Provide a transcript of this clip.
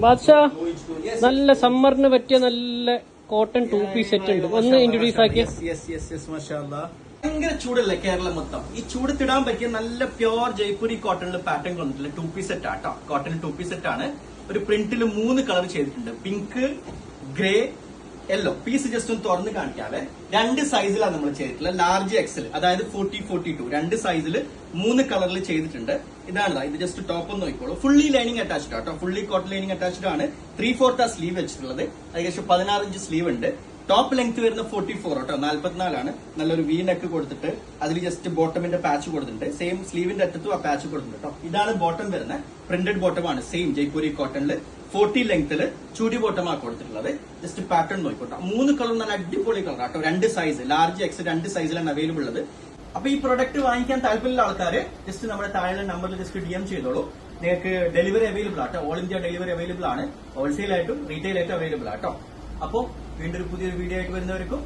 ബാദ്ഷാ നല്ല സമ്മറിന് പറ്റിയ നല്ല കോട്ടൺ 2 പീസ് സെറ്റ് ഉണ്ട്. ഒന്ന് ഇൻട്രൊഡ്യൂസ് ആക്കിയ. ഭയങ്കര ചൂടല്ലേ കേരളം മൊത്തം. ഈ ചൂടത്തിടാൻ പറ്റിയ നല്ല പ്യോർ ജയ്പൂരി കോട്ടണിൽ പാറ്റേൺ കൊണ്ടിട്ടുള്ള 2 പീസ് സെറ്റ് ആട്ടോ. കോട്ടൺ 2 പീസ് സെറ്റ് ആണ്. ഒരു പ്രിന്റിൽ 3 കളർ ചെയ്തിട്ടുണ്ട്. Pink, grey, yellow. Piece just ഒന്ന് തുറന്ന് കാണിക്കാവേ. 2 സൈസിലാണ് നമ്മൾ ചെയ്തിട്ടുള്ളത്. ലാർജ് എക്സൽ, അതായത് 40, 42 2 സൈസിൽ 3 കളറിൽ ചെയ്തിട്ടുണ്ട്. ഇതാണ് ഇത്. ജസ്റ്റ് ടോപ്പ് ഒന്ന് നോക്കിക്കോളൂ. ഫുള്ളി ലൈനിങ് അറ്റാച്ച്ഡ് ആട്ടോ. ഫുള്ളി കോട്ടൺ ലൈനിങ് അറ്റാച്ച്ഡ് ആണ്. 3/4 സ്ലീവ് വെച്ചിട്ടുള്ളത്. ഏകദേശം 16 ഇഞ്ച് സ്ലീവ് ഉണ്ട്. ടോപ്പ് ലെങ്ത് വരുന്ന 44 കേട്ടോ, 44 ആണ്. നല്ലൊരു വി നെക്ക് കൊടുത്തിട്ട് അതിൽ ജസ്റ്റ് ബോട്ടമിന്റെ പാച്ച് കൊടുത്തിട്ടുണ്ട്. സെയിം സ്ലീവിന്റെ അറ്റത്തും ആ പാച്ച് കൊടുത്തിട്ടുണ്ട് കേട്ടോ. ഇതാണ് ബോട്ടം വരുന്നത്. പ്രിന്റഡ് ബോട്ടം ആണ്. സെയിം ജയ്പൂരി കോട്ടണില് 40 ലെങ്ത്തില് ചൂടി ബോട്ടമാണ് കൊടുത്തിട്ടുള്ളത്. Just pattern നോക്കിക്കോട്ടോ. 3 കളർ നല്ല അടിപൊളി കളർ കേട്ടോ. 2 സൈസ്, ലാർജ് എക്സ് 2 സൈസിലാണ് അവൈലബിൾ ഉള്ളത്. അപ്പൊ ഈ പ്രൊഡക്റ്റ് വാങ്ങിക്കാൻ താല്പര്യമുള്ള ആൾക്കാര് ജസ്റ്റ് നമ്മുടെ താഴെ നമ്പറിൽ ജസ്റ്റ് DM ചെയ്തോളൂ. നിങ്ങൾക്ക് ഡെലിവറി അവൈലബിൾ ആട്ടോ. ഓൾ ഇന്ത്യ ഡെലിവറി അവൈലബിൾ ആണ്. ഹോൾസെയിൽ ആയിട്ടും റീറ്റെയിൽ ആയിട്ടും അവൈലബിൾ ആട്ടോ. അപ്പോ വീണ്ടും പുതിയൊരു വീഡിയോ ആയിട്ട് വരുന്നവർക്കും